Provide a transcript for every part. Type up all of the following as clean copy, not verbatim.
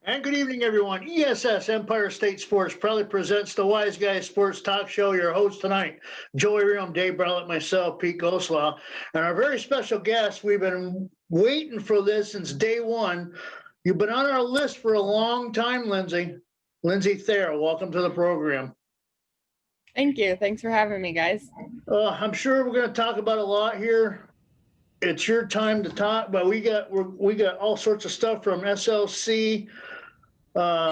And good evening, everyone. ESS Empire State Sports proudly presents the Wise Guys Sports Talk Show. Your host tonight, Joey Riom, Dave Browlett, myself, Pete Goslaw, and our very special guest. We've been waiting for this since day one. You've been on our list for a long time, Lindsey. Lindsey Thayer, welcome to the program. Thank you. Thanks for having me, guys. I'm sure we're going to talk about a lot here. It's your time to talk, but we got all sorts of stuff from SLC.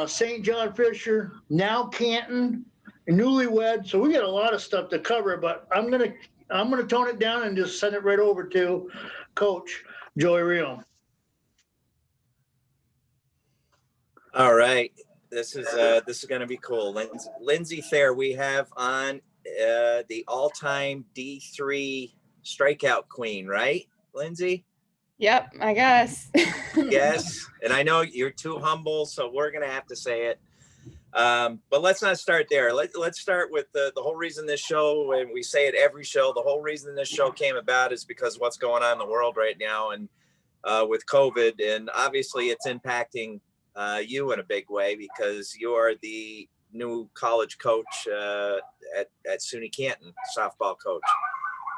St. John Fisher, now Canton, newlywed. So we got a lot of stuff to cover, but I'm gonna tone it down and just send it right over to Coach Joey Riom. All right, this is going to be cool. Lindsey Thayer, we have on the all-time D3 strikeout queen, right, Lindsey? Yep, I guess. Yes, and I know you're too humble, so we're gonna have to say it. But let's not start there. Let's start with the whole reason this show, and we say it every show, the whole reason this show came about is because what's going on in the world right now, and with COVID, and obviously it's impacting you in a big way because you are the new college coach at SUNY Canton, softball coach.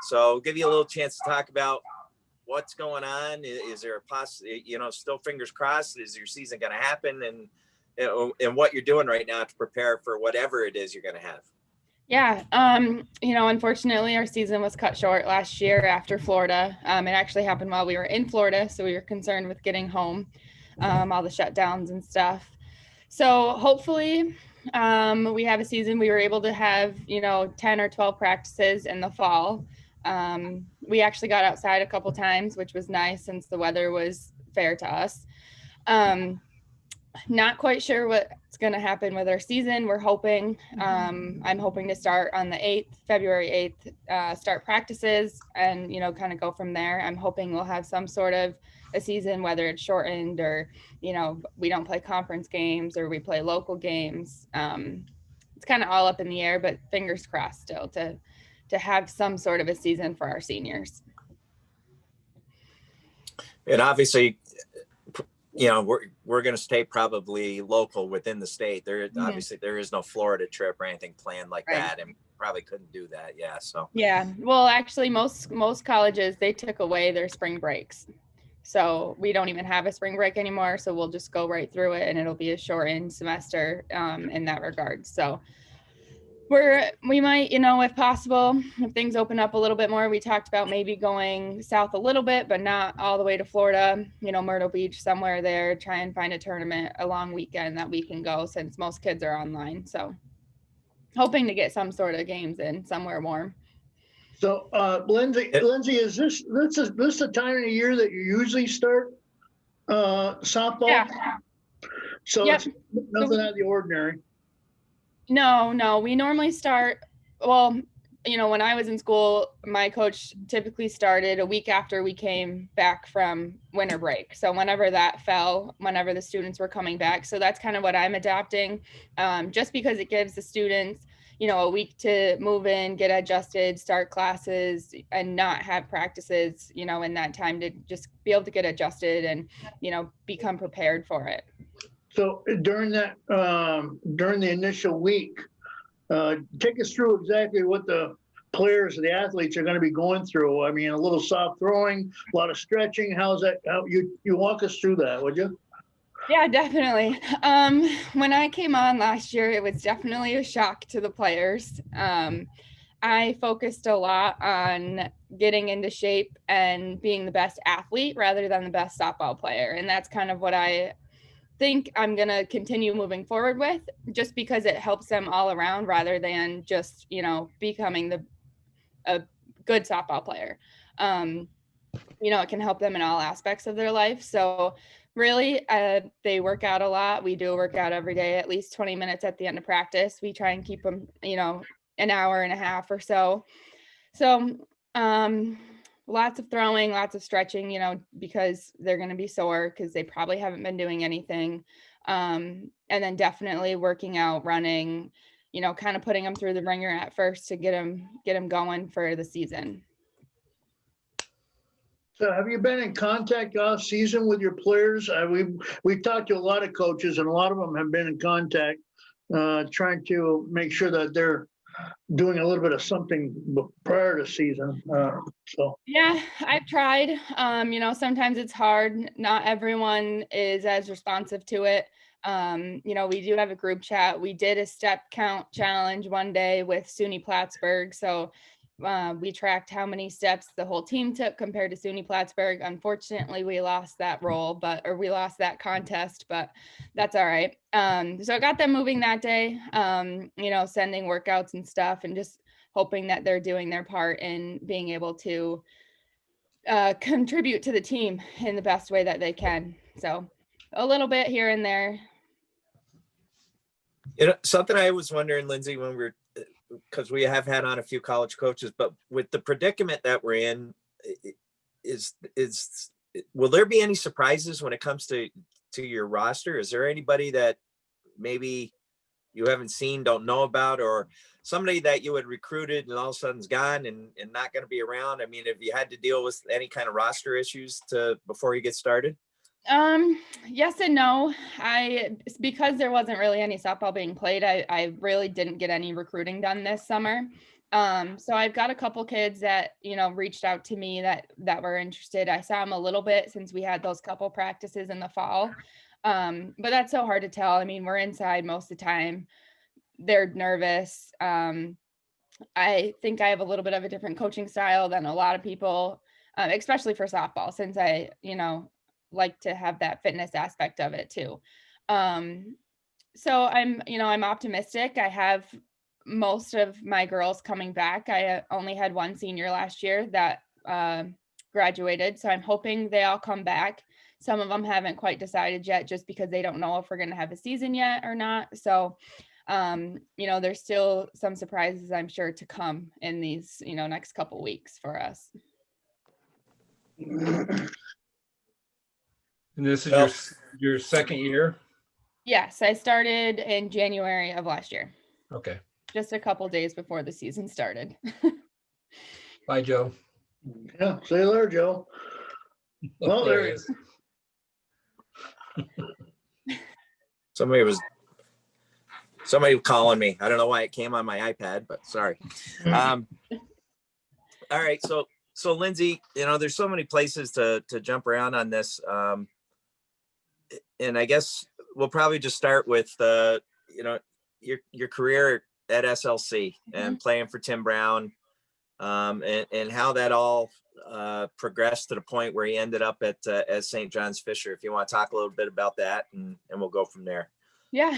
So give you a little chance to talk about what's going on. Is there a still fingers crossed, is your season going to happen, and what you're doing right now to prepare for whatever it is you're going to have? Yeah. Unfortunately our season was cut short last year after Florida. It actually happened while we were in Florida. So we were concerned with getting home, all the shutdowns and stuff. So hopefully we have a season. We were able to have, 10 or 12 practices in the fall. We actually got outside a couple times, which was nice since the weather was fair to us. Not quite sure what's going to happen with our season. We're hoping, I'm hoping to start on the 8th, February 8th, start practices and, kind of go from there. I'm hoping we'll have some sort of a season, whether it's shortened or, we don't play conference games or we play local games. It's kind of all up in the air, but fingers crossed still to have some sort of a season for our seniors. And obviously, we're going to stay probably local within the state. Obviously there is no Florida trip or anything planned like that, and probably couldn't do that. Yeah. So. Yeah. Well, actually most colleges, they took away their spring breaks. So we don't even have a spring break anymore. So we'll just go right through it and it'll be a shortened semester in that regard. So we might, if possible, if things open up a little bit more, we talked about maybe going south a little bit, but not all the way to Florida, Myrtle Beach, somewhere there, try and find a tournament, a long weekend that we can go since most kids are online. So hoping to get some sort of games in somewhere warm. So Lindsey, is this the time of the year that you usually start softball? Yeah. So It's nothing out of the ordinary. No, we normally start, when I was in school, my coach typically started a week after we came back from winter break. So whenever that fell, whenever the students were coming back. So that's kind of what I'm adapting, just because it gives the students, a week to move in, get adjusted, start classes, and not have practices, in that time to just be able to get adjusted and, become prepared for it. So during the initial week, take us through exactly what the players, the athletes are going to be going through. I mean, a little soft throwing, a lot of stretching. How's that? How you walk us through that, would you? Yeah, definitely. When I came on last year, it was definitely a shock to the players. I focused a lot on getting into shape and being the best athlete rather than the best softball player. And that's kind of what I think I'm going to continue moving forward with, just because it helps them all around rather than just, becoming a good softball player. It can help them in all aspects of their life. So really, they work out a lot. We do a workout every day, at least 20 minutes at the end of practice. We try and keep them, an hour and a half or so. So lots of throwing, lots of stretching, because they're going to be sore because they probably haven't been doing anything. And then definitely working out, running, kind of putting them through the ringer at first to get them going for the season. So have you been in contact off season with your players? We've talked to a lot of coaches and a lot of them have been in contact, trying to make sure that they're doing a little bit of something prior to season. So Yeah, I've tried. Sometimes it's hard. Not everyone is as responsive to it. We do have a group chat. We did a step count challenge one day with SUNY Plattsburgh. So we tracked how many steps the whole team took compared to SUNY Plattsburgh. Unfortunately, we lost that we lost that contest, but that's all right. So I got them moving that day, sending workouts and stuff, and just hoping that they're doing their part in being able to contribute to the team in the best way that they can. So a little bit here and there. Something I was wondering, Lindsey, when because we have had on a few college coaches, but with the predicament that we're in, will there be any surprises when it comes to your roster? Is there anybody that maybe you haven't seen, don't know about, or somebody that you had recruited and all of a sudden's gone and not going to be around? I mean, have you had to deal with any kind of roster issues before you get started? Yes and no. Because there wasn't really any softball being played, I really didn't get any recruiting done this summer. So I've got a couple kids that, reached out to me that were interested. I saw them a little bit since we had those couple practices in the fall. But that's so hard to tell. I mean, we're inside most of the time. They're nervous. I think I have a little bit of a different coaching style than a lot of people, especially for softball, since I, like to have that fitness aspect of it too. So I'm optimistic. I have most of my girls coming back. I only had one senior last year that graduated. So I'm hoping they all come back. Some of them haven't quite decided yet just because they don't know if we're going to have a season yet or not. So, there's still some surprises, I'm sure, to come in these, next couple weeks for us. And this is your second year? Yes, I started in January of last year. Okay. Just a couple days before the season started. Bye, Joe. yeah, see you later, Joe. Well, There he is. Somebody was calling me. I don't know why it came on my iPad, but sorry. All right. So Lindsey, there's so many places to jump around on this. And I guess we'll probably just start with your career at SLC and playing for Tim Brown, and how that all progressed to the point where he ended up at St. John's Fisher. If you want to talk a little bit about that, and we'll go from there. Yeah.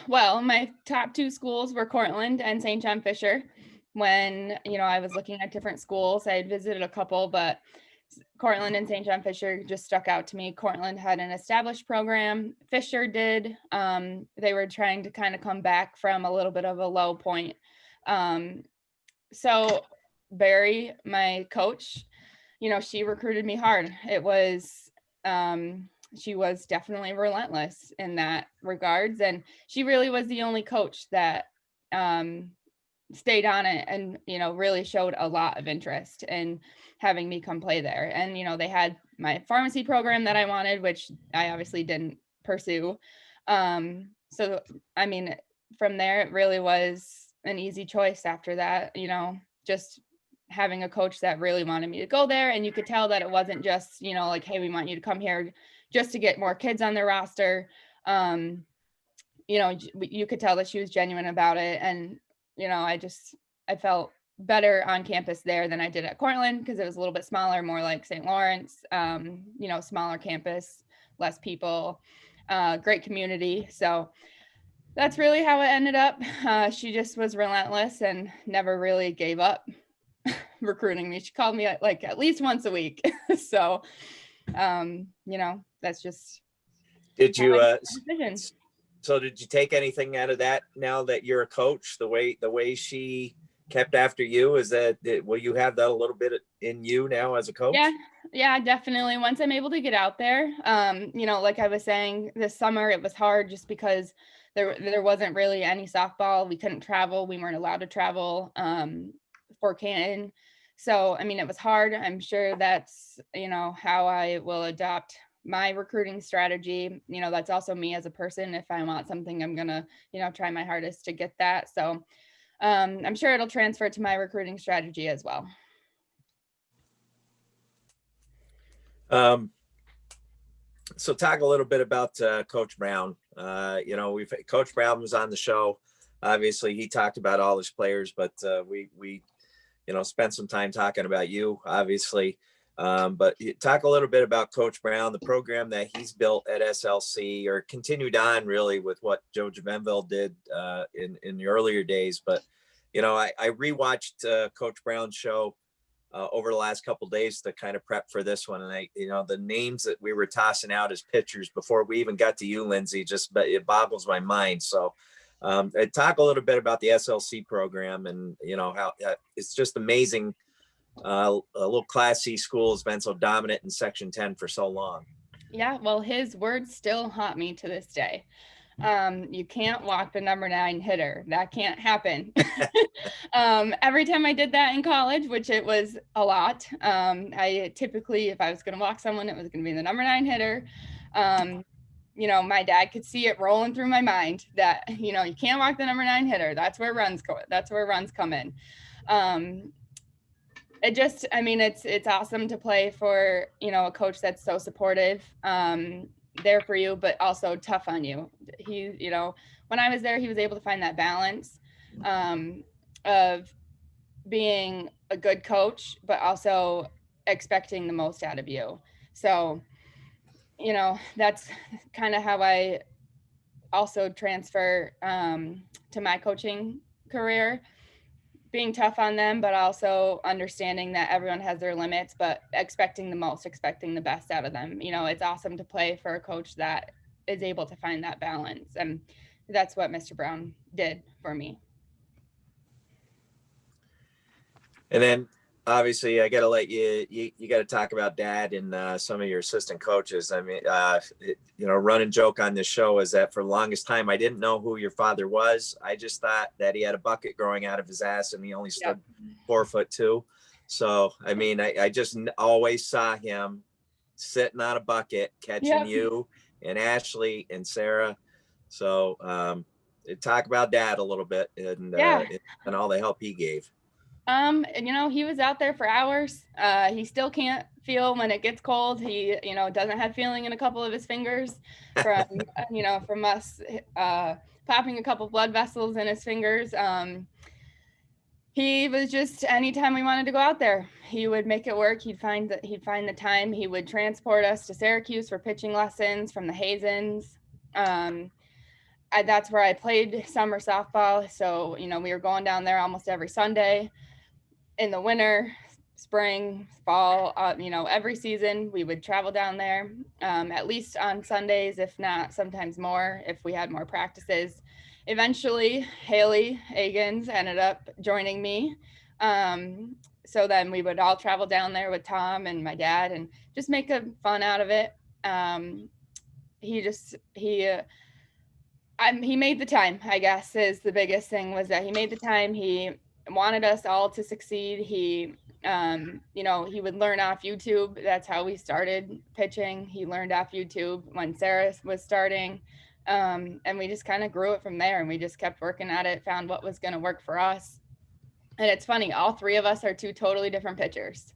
Well, my top two schools were Cortland and St. John Fisher. When, I was looking at different schools, I had visited a couple, but Cortland and St. John Fisher just stuck out to me. Cortland had an established program. Fisher did. They were trying to kind of come back from a little bit of a low point. So Barry, my coach, she recruited me hard. It was, she was definitely relentless in that regards. And she really was the only coach that, stayed on it and, really showed a lot of interest in having me come play there. And, they had my pharmacy program that I wanted, which I obviously didn't pursue. So, I mean, from there, it really was an easy choice after that, just having a coach that really wanted me to go there. And you could tell that it wasn't just, like, hey, we want you to come here just to get more kids on their roster. You could tell that she was genuine about it. And, I felt better on campus there than I did at Cortland because it was a little bit smaller, more like St. Lawrence, smaller campus, less people, great community. So that's really how it ended up. She just was relentless and never really gave up recruiting me. She called me like at least once a week. So, that's just. Did you, so did you take anything out of that now that you're a coach, the way she kept after you? Is that, will you have that a little bit in you now as a coach? Yeah, definitely. Once I'm able to get out there, like I was saying, this summer, it was hard just because there wasn't really any softball. We couldn't travel. We weren't allowed to travel for Canton. So, I mean, it was hard. I'm sure that's, how I will adopt my recruiting strategy. That's also me as a person. If I want something, I'm going to, try my hardest to get that. So I'm sure it'll transfer to my recruiting strategy as well. So talk a little bit about Coach Brown. Coach Brown was on the show. Obviously, he talked about all his players, but we spent some time talking about you, obviously. But talk a little bit about Coach Brown, the program that he's built at SLC, or continued on really with what Joe Javenville did in the earlier days. But I rewatched Coach Brown's show over the last couple of days to kind of prep for this one, and the names that we were tossing out as pitchers before we even got to you, Lindsey, but it boggles my mind. So talk a little bit about the SLC program, and how it's just amazing. A little Class C school has been so dominant in Section 10 for so long. Yeah, well, his words still haunt me to this day. You can't walk the number 9 hitter. That can't happen. Every time I did that in college, which it was a lot, I typically, if I was going to walk someone, it was going to be the number 9 hitter. My dad could see it rolling through my mind that, you can't walk the number 9 hitter. That's where runs go. That's where runs come in. It's awesome to play for, a coach that's so supportive, there for you, but also tough on you. He, when I was there, he was able to find that balance, of being a good coach, but also expecting the most out of you. So, that's kind of how I also transfer to my coaching career, being tough on them, but also understanding that everyone has their limits, but expecting the most, expecting the best out of them. It's awesome to play for a coach that is able to find that balance. And that's what Mr. Brown did for me. And then obviously I got to let you got to talk about Dad and some of your assistant coaches. I mean, running joke on this show is that for the longest time, I didn't know who your father was. I just thought that he had a bucket growing out of his ass and he only stood 4'2". So, I mean, I just always saw him sitting on a bucket, catching you and Ashley and Sarah. So, talk about Dad a little bit and all the help he gave. He was out there for hours. He still can't feel when it gets cold. He, doesn't have feeling in a couple of his fingers from, from us, popping a couple blood vessels in his fingers. He was just, anytime we wanted to go out there, he would make it work. He'd find the time. He would transport us to Syracuse for pitching lessons from the Hazens. That's where I played summer softball. So, we were going down there almost every Sunday. In the winter, spring, fall, every season we would travel down there, at least on Sundays, if not sometimes more, if we had more practices. Eventually, Haley Agins ended up joining me. So then we would all travel down there with Tom and my dad and just make a fun out of it. He made the time, I guess, is the biggest thing, was that he made the time. He wanted us all to succeed. He would learn off YouTube. That's how we started pitching. He learned off YouTube when Sarah was starting. And we just kind of grew it from there, and we just kept working at it, found what was going to work for us. And it's funny, all 3 of us are 2 totally different pitchers.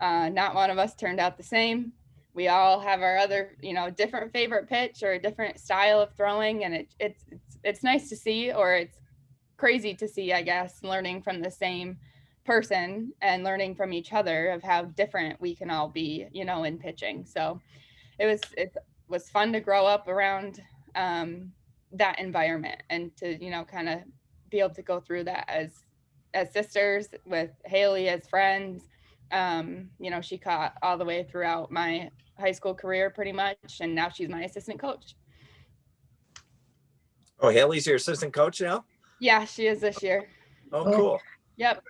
Not one of us turned out the same. We all have our other, different favorite pitch or a different style of throwing. And it's nice to see, or it's crazy to see, I guess, learning from the same person and learning from each other of how different we can all be, in pitching. So it was fun to grow up around that environment, and to, kind of be able to go through that as sisters, with Haley as friends. She caught all the way throughout my high school career pretty much, and now she's my assistant coach. Oh, Haley's your assistant coach now? Yeah, she is this year. Oh, cool. Yep.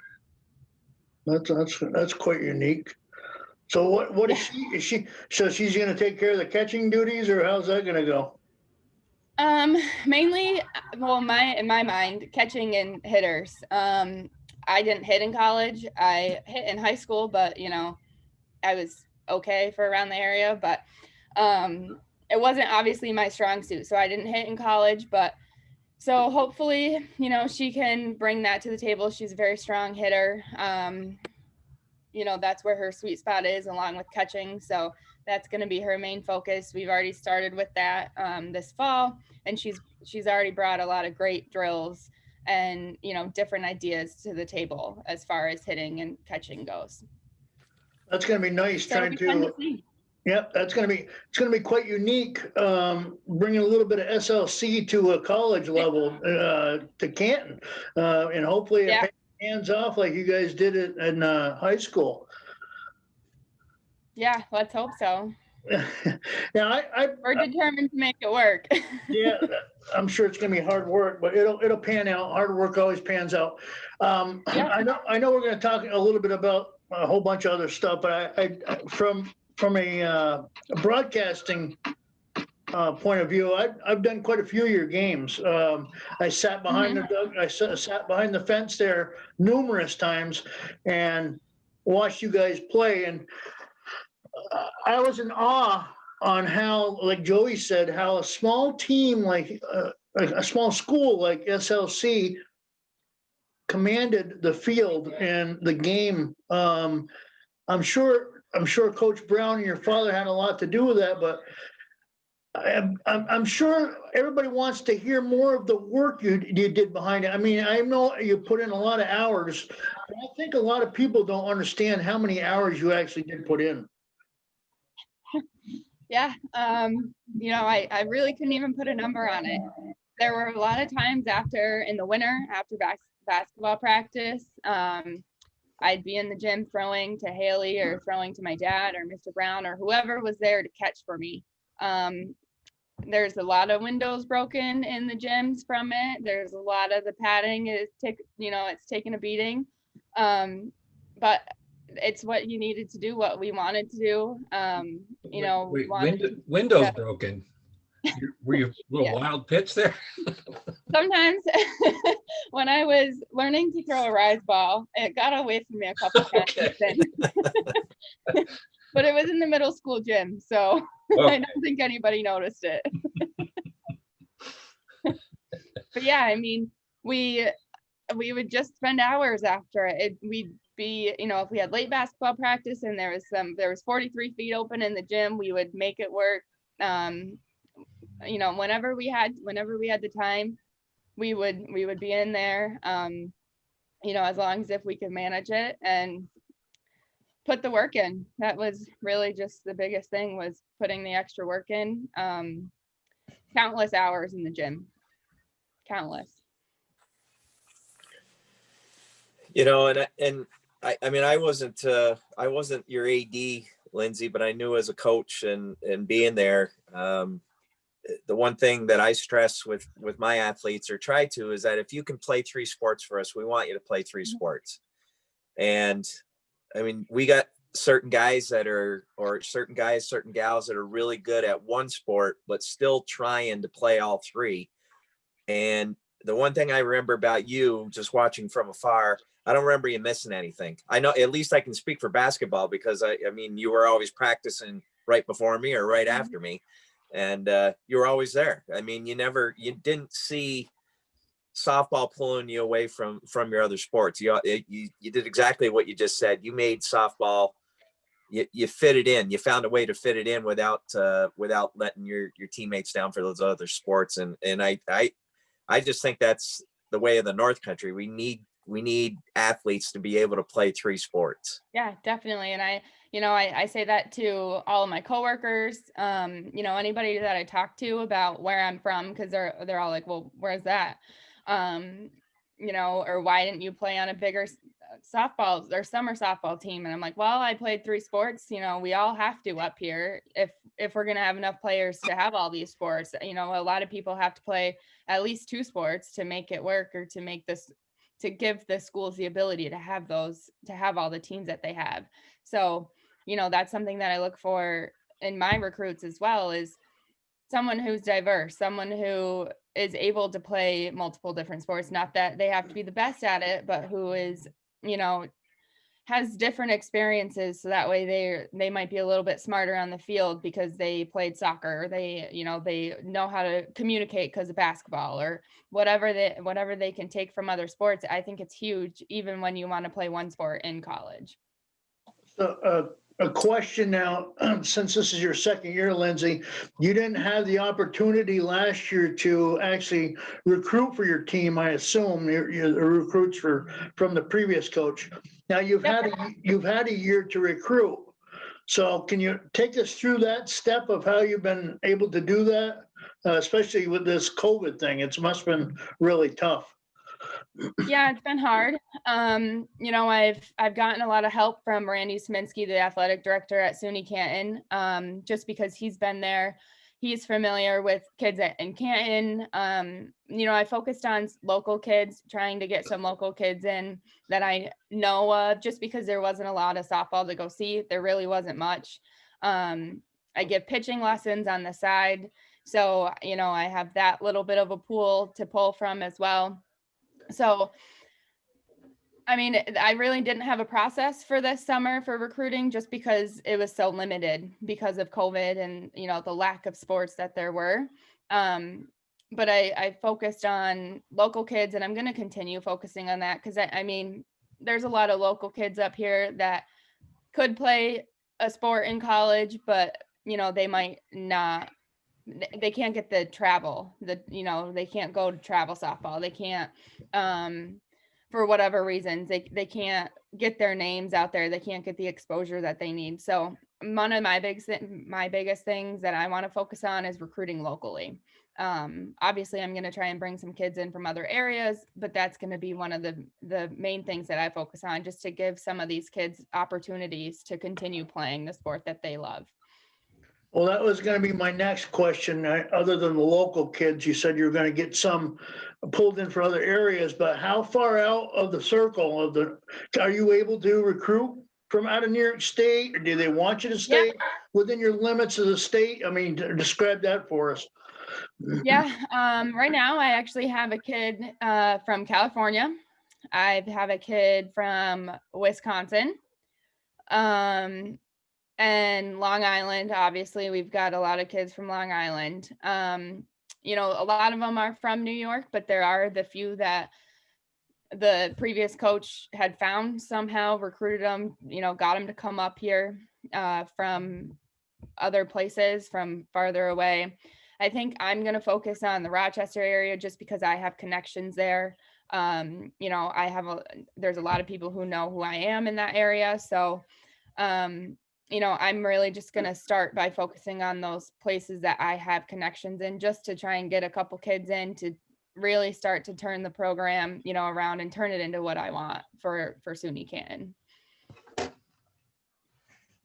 That's quite unique. So what is she? So she's going to take care of the catching duties, or how's that going to go? Mainly, well, in my mind, catching and hitters. I didn't hit in college. I hit in high school, but you know, I was okay for around the area, but it wasn't obviously my strong suit. So I didn't hit in college, but so hopefully, you know, she can bring that to the table. She's a very strong hitter. You know, that's where her sweet spot is, along with catching. So that's going to be her main focus. We've already started with that this fall, and she's already brought a lot of great drills and, you know, different ideas to the table as far as hitting and catching goes. That's going to be nice, So trying to, yep, it's going to be quite unique, bringing a little bit of SLC to a college level, to Canton. And hopefully it Yeah. hands off like you guys did it in high school. Yeah, let's hope so. Now, We're determined to make it work. yeah, I'm sure it's gonna be hard work, but it'll pan out. Hard work always pans out. Yeah. I know we're gonna talk a little bit about a whole bunch of other stuff, but I from a broadcasting point of view, I've done quite a few of your games. I sat behind I sat behind the fence there numerous times and watched you guys play, and I was in awe on how, like Joey said, how a small team like a small school like SLC commanded the field and the game. I'm sure Coach Brown and your father had a lot to do with that, but I'm sure everybody wants to hear more of the work you did behind it. I mean, I know you put in a lot of hours, but I think a lot of people don't understand how many hours you actually did put in. Yeah, you know, I really couldn't even put a number on it. There were a lot of times in the winter, after basketball practice, I'd be in the gym throwing to Haley or throwing to my dad or Mr. Brown or whoever was there to catch for me. There's a lot of windows broken in the gyms from it. There's a lot of the padding it's taken a beating. But it's what you needed to do, what we wanted to do. You know, Wait, windows broken. Were you a little Yeah. wild pitch there? Sometimes when I was learning to throw a rise ball, it got away from me a couple times. Okay. But it was in the middle school gym, so I don't think anybody noticed it. But yeah, I mean, we would just spend hours after it. We'd be, you know, if we had late basketball practice and there was 43 feet open in the gym, we would make it work. You know, whenever we had the time, we would be in there. You know, as long as if we could manage it and put the work in. That was really just the biggest thing, was putting the extra work in. Countless hours in the gym. Countless. You know, and I mean, I wasn't your AD, Lindsey, but I knew as a coach and being there, the one thing that I stress with my athletes, or try to, is that if you can play 3 sports for us, we want you to play 3 sports. And I mean, we got certain guys certain gals that are really good at one sport, but still trying to play all 3. And the one thing I remember about you, just watching from afar, I don't remember you missing anything. I know, at least I can speak for basketball, because I mean, you were always practicing right before me or right after me. And you were always there. I mean, you didn't see softball pulling you away from your other sports. You did exactly what you just said. You made softball, you fit it in. You found a way to fit it in without letting your teammates down for those other sports. And I just think that's the way of the North Country. We need athletes to be able to play 3 sports. Yeah, definitely. And I say that to all of my coworkers, you know, anybody that I talk to about where I'm from, because they're all like, well, where's that? You know, or why didn't you play on a bigger softball or summer softball team? And I'm like, well, I played 3 sports. You know, we all have to up here if we're going to have enough players to have all these sports. You know, a lot of people have to play at least 2 sports to make it work, or to give the schools the ability to have all the teams that they have. So, you know, that's something that I look for in my recruits as well, is someone who's diverse, someone who is able to play multiple different sports, not that they have to be the best at it, but who is, you know, has different experiences, so that way they might be a little bit smarter on the field because they played soccer, or they, you know, they know how to communicate because of basketball, or whatever they can take from other sports. I think it's huge, even when you want to play one sport in college. So, a question now, since this is your second year, Lindsey, you didn't have the opportunity last year to actually recruit for your team, I assume, your recruits from the previous coach. Now you've had a year to recruit. So can you take us through that step of how you've been able to do that, especially with this COVID thing? It must have been really tough. Yeah, it's been hard. You know, I've gotten a lot of help from Randy Sminsky, the athletic director at SUNY Canton, just because he's been there. He's familiar with kids in Canton. You know, I focused on local kids, trying to get some local kids in that I know of, just because there wasn't a lot of softball to go see. There really wasn't much. I give pitching lessons on the side. So, you know, I have that little bit of a pool to pull from as well. So, I mean, I really didn't have a process for this summer for recruiting, just because it was so limited because of COVID and, you know, the lack of sports that there were. But I focused on local kids, and I'm going to continue focusing on that, because I mean, there's a lot of local kids up here that could play a sport in college, but, you know, they might not. They can't get the travel, you know, they can't go to travel softball. They can't, for whatever reasons, they can't get their names out there. They can't get the exposure that they need. So one of my biggest things that I want to focus on is recruiting locally. Obviously I'm going to try and bring some kids in from other areas, but that's going to be one of the main things that I focus on, just to give some of these kids opportunities to continue playing the sport that they love. Well, that was going to be my next question. Other than the local kids, you said you're going to get some pulled in for other areas, but how far out of the circle are you able to recruit from out of New York State, or do they want you to stay within your limits of the state? I mean, describe that for us. Yeah. Right now I actually have a kid from California. I have a kid from Wisconsin. And Long Island. Obviously, we've got a lot of kids from Long Island. You know, a lot of them are from New York, but there are the few that the previous coach had found somehow, recruited them, you know, got them to come up here from other places, from farther away. I think I'm going to focus on the Rochester area, just because I have connections there. You know, there's a lot of people who know who I am in that area. So, you know, I'm really just going to start by focusing on those places that I have connections in, just to try and get a couple kids in to really start to turn the program, you know, around and turn it into what I want for SUNY Canton.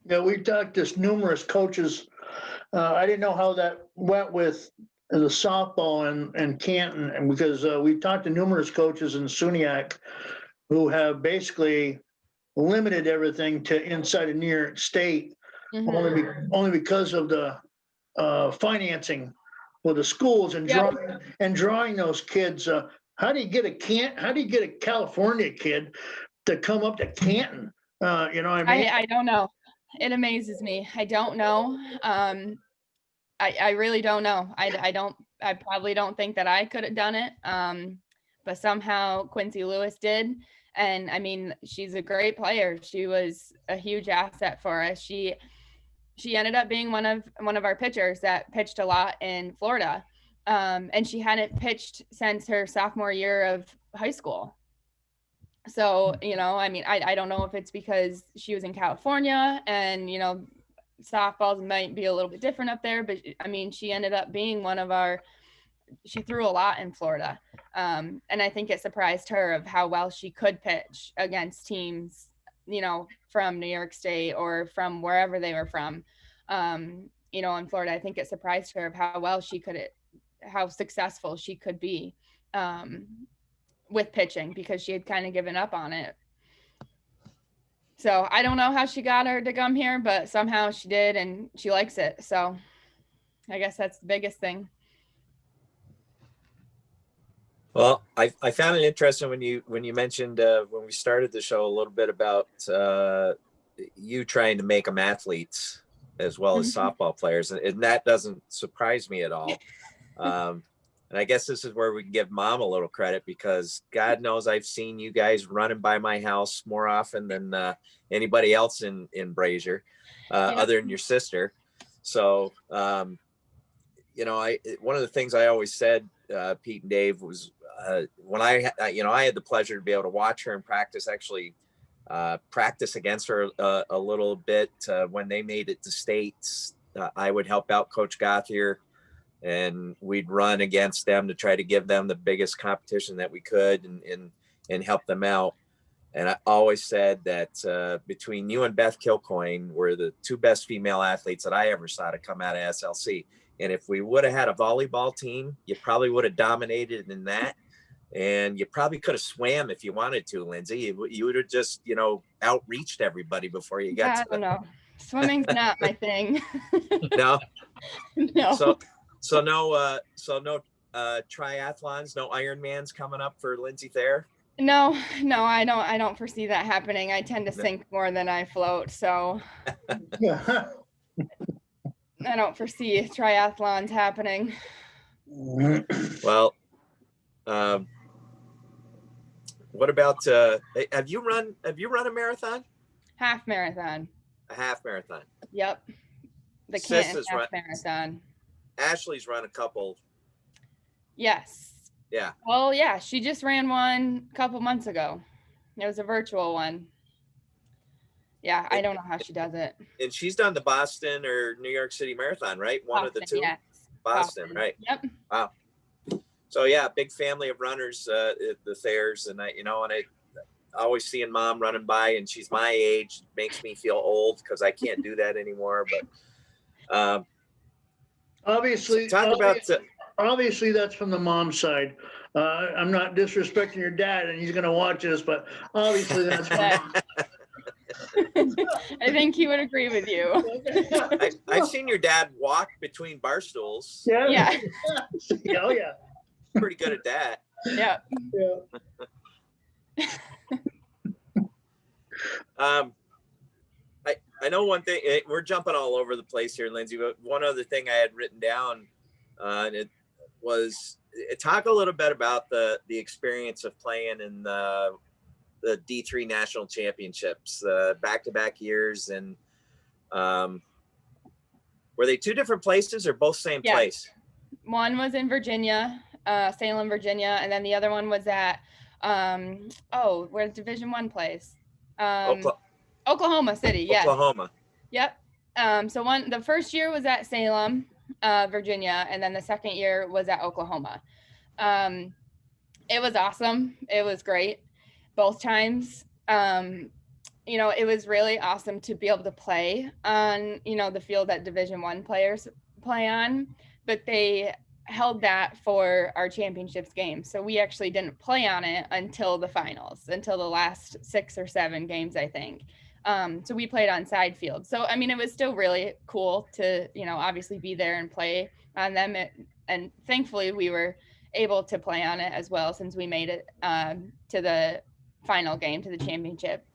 Yeah, we've talked to numerous coaches. I didn't know how that went with the softball and Canton, and because we've talked to numerous coaches in SUNYAC who have basically limited everything to inside of New York State, only because of the financing with the schools and drawing those kids. How do you get a California kid to come up to Canton? You know what I mean? I don't know. It amazes me. I don't know. I really don't know. I probably don't think that I could have done it. But somehow Quincy Lewis did. And I mean, she's a great player. She was a huge asset for us. She ended up being one of our pitchers that pitched a lot in Florida. And she hadn't pitched since her sophomore year of high school. So, you know, I mean, I don't know if it's because she was in California and, you know, softballs might be a little bit different up there, but I mean, she ended up being she threw a lot in Florida. And I think it surprised her of how well she could pitch against teams, you know, from New York State or from wherever they were from, you know, in Florida. I think it surprised her of how successful she could be with pitching, because she had kind of given up on it. So I don't know how she got her to come here, but somehow she did, and she likes it. So I guess that's the biggest thing. Well, I found it interesting when you mentioned when we started the show a little bit about you trying to make them athletes as well as softball players, and that doesn't surprise me at all. And I guess this is where we can give Mom a little credit, because God knows I've seen you guys running by my house more often than anybody else in Brazier, other than your sister. So, you know, one of the things I always said, Pete and Dave, was when I had the pleasure to be able to watch her in practice, actually practice against her a little bit when they made it to states. I would help out Coach Gothier, and we'd run against them to try to give them the biggest competition that we could and help them out. And I always said that between you and Beth Kilcoyne were the two best female athletes that I ever saw to come out of SLC. And if we would have had a volleyball team, you probably would have dominated in that. And you probably could have swam if you wanted to, Lindsey. You would have just, outreached everybody before you got I don't know. Swimming's not my thing. No. No. So no triathlons, no Ironmans coming up for Lindsey Thayer? No, I don't foresee that happening. I tend to sink more than I float, so I don't foresee triathlons happening. Well, what about have you run a marathon? Half marathon. A half marathon. Yep. The Sis Canton has half marathon. Ashley's run a couple. Yes. Yeah. Well, yeah, she just ran one a couple months ago. It was a virtual one. Yeah, I don't know how she does it. And she's done the Boston or New York City Marathon, right? One of the two. Yes. Boston, right? Yep. Wow. So yeah, big family of runners, the Thayers, and I always seeing Mom running by, and she's my age, makes me feel old because I can't do that anymore. But obviously, obviously that's from the mom side. I'm not disrespecting your dad, and he's going to watch this, but obviously that's from mom. I think he would agree with you. I've seen your dad walk between bar stools. Yeah. Oh yeah. Pretty good at that. Yeah. I know one thing. We're jumping all over the place here, Lindsey. But one other thing I had written down, and it was talk a little bit about the experience of playing in the D3 national championships, back-to-back years, and were they two different places or both same place? One was in Virginia, Salem, Virginia, and then the other one was at where's Division I place? Oklahoma City. Yes. Oklahoma. Yep. So the first year was at Salem, Virginia, and then the second year was at Oklahoma. It was awesome. It was great both times. It was really awesome to be able to play on, the field that Division I players play on, but they held that for our championships game. So we actually didn't play on it until the finals, until the last 6 or 7 games, I think. So we played on side field. So, it was still really cool to, obviously be there and play on them. And thankfully we were able to play on it as well, since we made it to the final game, to the championship.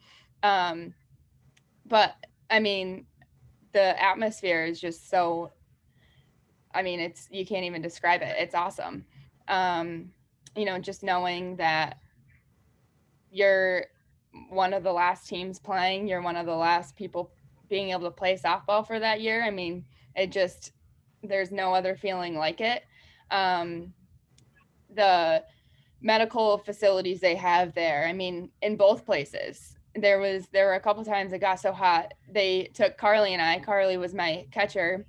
But the atmosphere is just so, you can't even describe it. It's awesome. Just knowing that you're one of the last teams playing, you're one of the last people being able to play softball for that year. There's no other feeling like it. The medical facilities they have there, in both places, there were a couple times it got so hot, they took Carly and I, Carly was my catcher,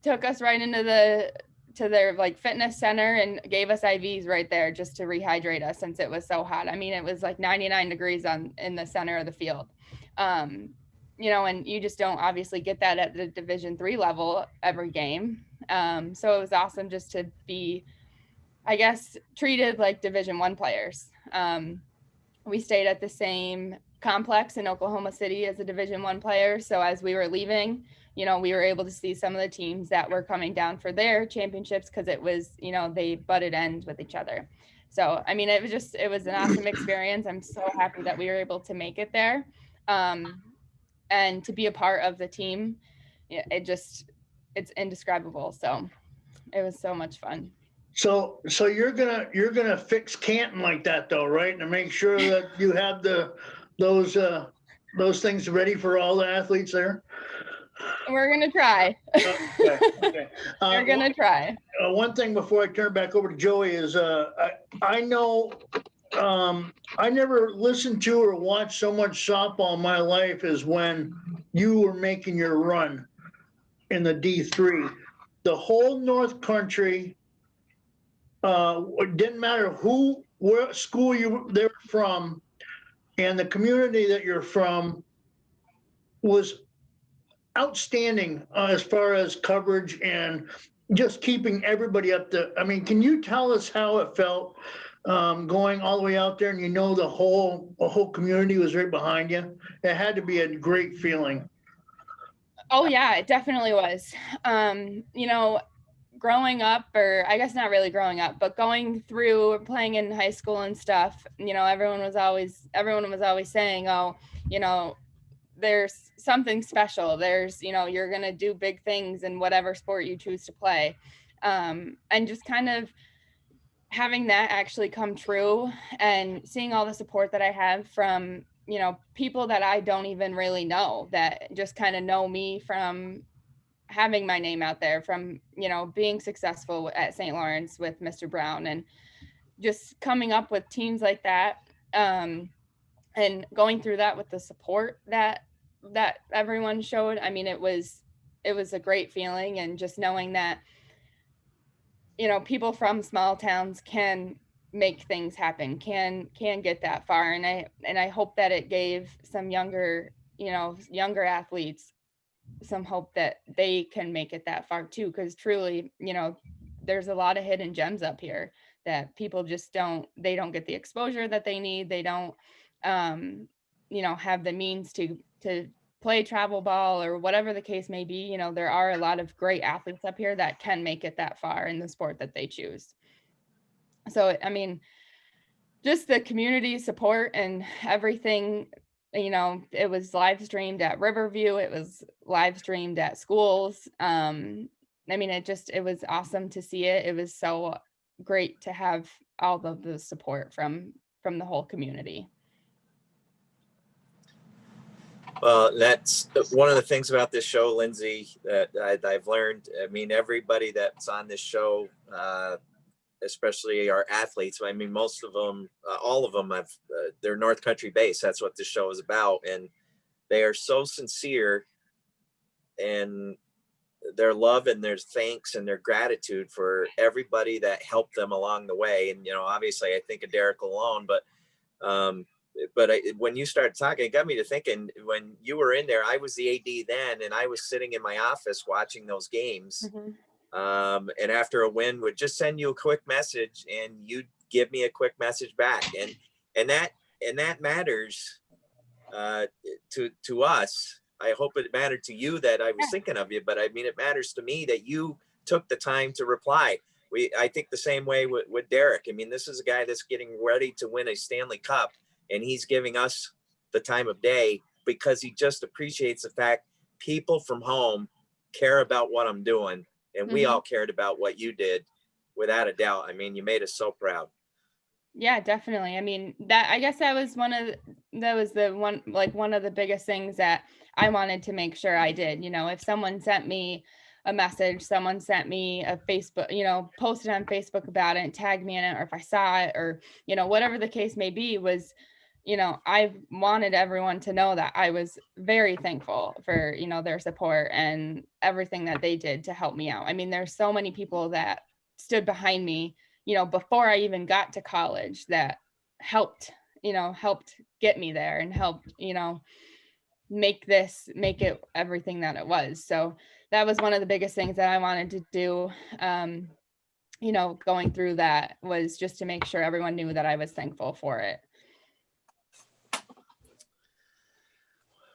took us right into their fitness center and gave us IVs right there just to rehydrate us, since it was so hot. It was like 99 degrees in the center of the field. And you just don't obviously get that at the Division III level every game. So it was awesome just to be, I guess, treated like Division I players. We stayed at the same complex in Oklahoma City as a Division I player. So as we were leaving, we were able to see some of the teams that were coming down for their championships because it was, they butted ends with each other. So, I mean, it was an awesome experience. I'm so happy that we were able to make it there. And to be a part of the team, it's indescribable. So it was so much fun. So you're gonna fix Canton like that though, right? And make sure that you have those things ready for all the athletes there? We're gonna try. Okay. We're gonna try. One thing before I turn it back over to Joey is I know I never listened to or watched so much softball in my life as when you were making your run in the D3. The whole North Country, it didn't matter what school they were from, and the community that you're from was outstanding as far as coverage and just keeping everybody up to. I mean, can you tell us how it felt going all the way out there, and the whole community was right behind you? It had to be a great feeling. Oh yeah, it definitely was. Growing up, or I guess not really growing up, but going through playing in high school and stuff, everyone was always saying, oh, there's something special. There's, you're going to do big things in whatever sport you choose to play. And just kind of having that actually come true and seeing all the support that I have from, people that I don't even really know, that just kind of know me from having my name out there, from, being successful at St. Lawrence with Mr. Brown, and just coming up with teams like that. And going through that with the support that everyone showed. I mean, it was a great feeling, and just knowing that, people from small towns can make things happen, can get that far. And I hope that it gave some younger athletes some hope that they can make it that far too, because truly, there's a lot of hidden gems up here that people just don't get the exposure that they need. They don't have the means to play travel ball or whatever the case may be. There are a lot of great athletes up here that can make it that far in the sport that they choose. So, I mean, just the community support and everything, it was live streamed at Riverview. It was live streamed at schools. I mean, it was awesome to see it. It was so great to have all of the support from the whole community. Well, that's one of the things about this show, Lindsey, that I've learned. I mean, everybody that's on this show, especially our athletes, I mean, most of them, all of them they're North Country based. That's what this show is about. And they are so sincere in their love and their thanks and their gratitude for everybody that helped them along the way. And, obviously I think of Derek alone, but when you started talking, it got me to thinking, when you were in there, I was the AD then, and I was sitting in my office watching those games. Mm-hmm. And after a win, would just send you a quick message, and you'd give me a quick message back. And that matters to us. I hope it mattered to you that I was thinking of you, but I mean, it matters to me that you took the time to reply. I think the same way with Derek. I mean, this is a guy that's getting ready to win a Stanley Cup, and he's giving us the time of day because he just appreciates the fact people from home care about what I'm doing. And mm-hmm. We all cared about what you did, without a doubt. I mean, you made us so proud. Yeah, definitely. I mean, I guess that was one of the biggest things that I wanted to make sure I did. If someone sent me a message, someone sent me a Facebook, posted on Facebook about it and tagged me in it, or if I saw it, or, whatever the case may be, was, I wanted everyone to know that I was very thankful for, their support and everything that they did to help me out. I mean, there's so many people that stood behind me, before I even got to college, that helped get me there and helped, make it everything that it was. So that was one of the biggest things that I wanted to do, going through that, was just to make sure everyone knew that I was thankful for it.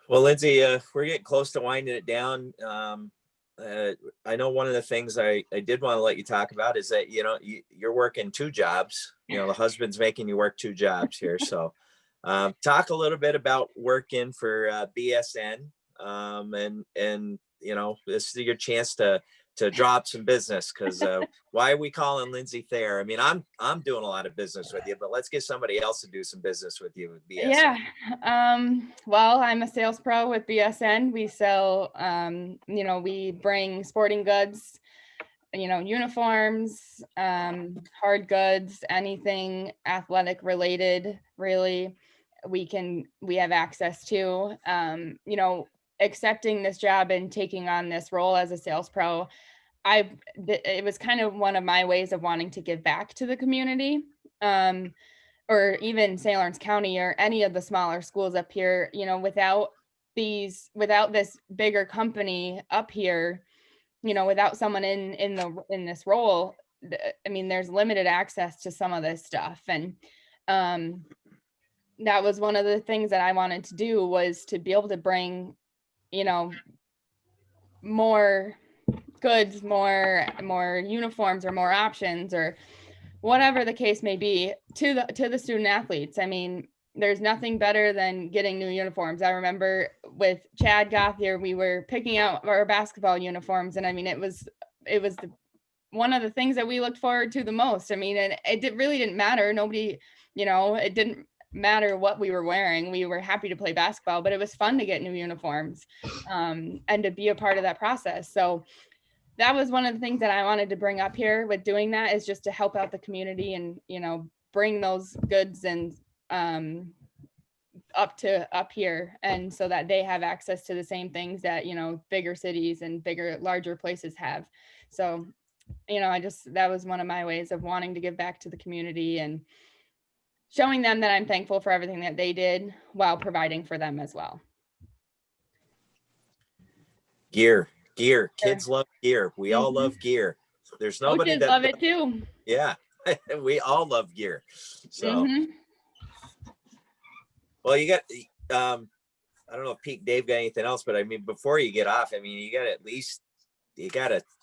Well, Lindsey, we're getting close to winding it down. I know one of the things I did want to let you talk about is that, you're working 2 jobs. The husband's making you work 2 jobs here. So talk a little bit about working for BSN, and this is your chance to drop some business, because why are we calling Lindsey Thayer? I mean, I'm doing a lot of business with you, but let's get somebody else to do some business with you with BSN. Yeah. Well, I'm a sales pro with BSN. We sell, we bring sporting goods, uniforms, hard goods, anything athletic related, really, we have access to. Accepting this job and taking on this role as a sales pro, it was kind of one of my ways of wanting to give back to the community, or even St. Lawrence County or any of the smaller schools up here. Without this bigger company up here, without someone in this role, I mean, there's limited access to some of this stuff. And that was one of the things that I wanted to do, was to be able to bring more goods, more uniforms, or more options, or whatever the case may be, to the student athletes. I mean, there's nothing better than getting new uniforms. I remember with Chad Gothier, we were picking out our basketball uniforms, and I mean, it was one of the things that we looked forward to the most. I mean, and it really didn't matter. Nobody, it didn't matter what we were wearing. We were happy to play basketball, but it was fun to get new uniforms, and to be a part of that process. So that was one of the things that I wanted to bring up here with doing that, is just to help out the community and, bring those goods and up here, and so that they have access to the same things that, bigger cities and larger places have. So, that was one of my ways of wanting to give back to the community and showing them that I'm thankful for everything that they did while providing for them as well. Gear. Kids love gear. We all love gear. There's nobody Coaches that love it too. Yeah, we all love gear. So, well, you got, I don't know if Pete Dave got anything else, but I mean, before you get off, I mean,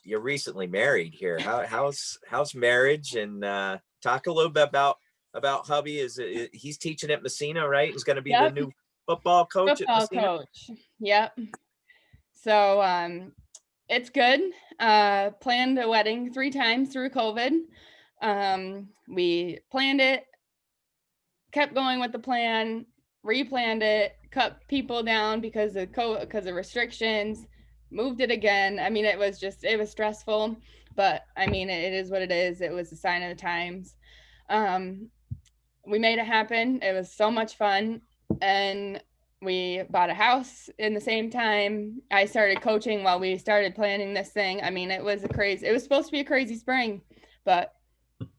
you're recently married here. How's marriage? And talk a little bit about hubby. He's teaching at Messina, right? He's going to be the new football coach at Messina. Yep. So it's good. Planned a wedding 3 times through COVID. We planned it, kept going with the plan, replanned it, cut people down because of restrictions, moved it again. I mean, it was stressful, but I mean, it is what it is. It was a sign of the times. We made it happen. It was so much fun. And we bought a house in the same time. I started coaching while we started planning this thing. I mean, it was supposed to be a crazy spring, but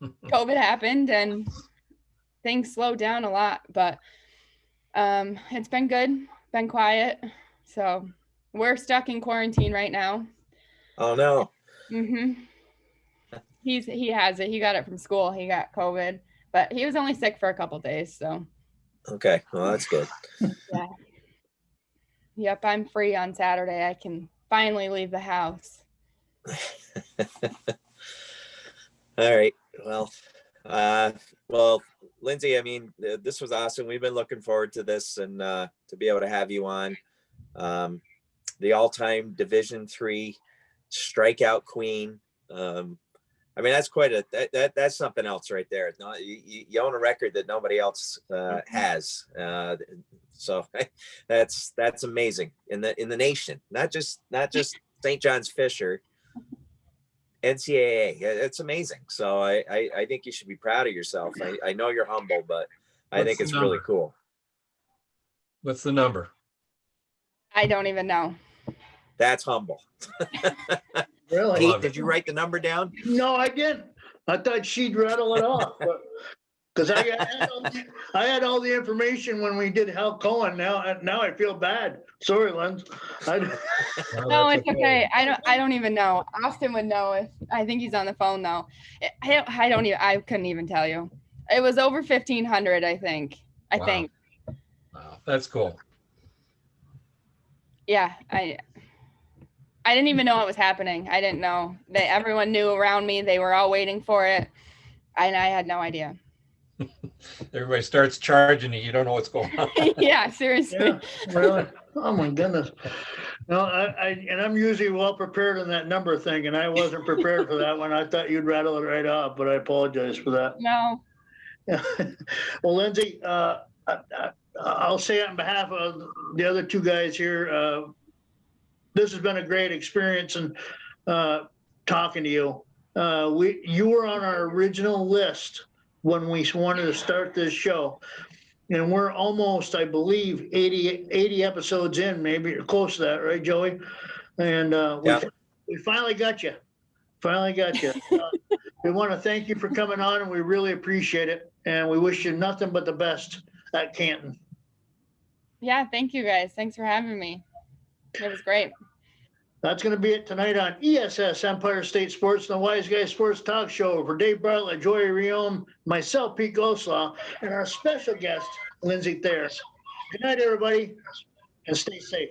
COVID happened and things slowed down a lot, but it's been good, been quiet. So we're stuck in quarantine right now. Oh no. He has it. He got it from school. He got COVID, but he was only sick for a couple days. So. Okay. Well, that's good. Yeah. Yep. I'm free on Saturday. I can finally leave the house. All right. Well, Lindsey, I mean, this was awesome. We've been looking forward to this, and to be able to have you on. The all-time Division III strikeout queen. I mean, that's that's something else right there. No, you own a record that nobody else has. So that's amazing in the nation, not just St. John's Fisher, NCAA. It's amazing. So I think you should be proud of yourself. I know you're humble, but I think it's really cool. What's the number? I don't even know. That's humble. Really? Pete, did you write the number down? No, I didn't. I thought she'd rattle it off, because I had all the information when we did Hal Cohen. Now I feel bad. Sorry, Linz. No, it's okay. I don't even know. Austin would know if I think he's on the phone though. I couldn't even tell you. It was over 1,500, I think. Wow. Wow, that's cool. yeah, I didn't even know it was happening. I didn't know that everyone knew around me. They were all waiting for it. And I had no idea. Everybody starts charging you. You don't know what's going on. Yeah, seriously. Yeah, really? Oh my goodness. No, and I'm usually well prepared on that number thing, and I wasn't prepared for that one. I thought you'd rattle it right off, but I apologize for that. No. Yeah. Well, Lindsey, I'll say on behalf of the other two guys here, this has been a great experience and talking to you. You were on our original list when we wanted to start this show. And we're almost, I believe, 80 episodes in, maybe close to that, right, Joey? And we finally got you. Finally got you. We want to thank you for coming on, and we really appreciate it. And we wish you nothing but the best at Canton. Yeah, thank you guys. Thanks for having me. It was great. That's going to be it tonight on ESS Empire State Sports and the Wise Guy Sports Talk Show. For Dave Bartlett, Joey Riom, myself, Pete Goslaw, and our special guest, Lindsey Thayer. Good night, everybody, and stay safe.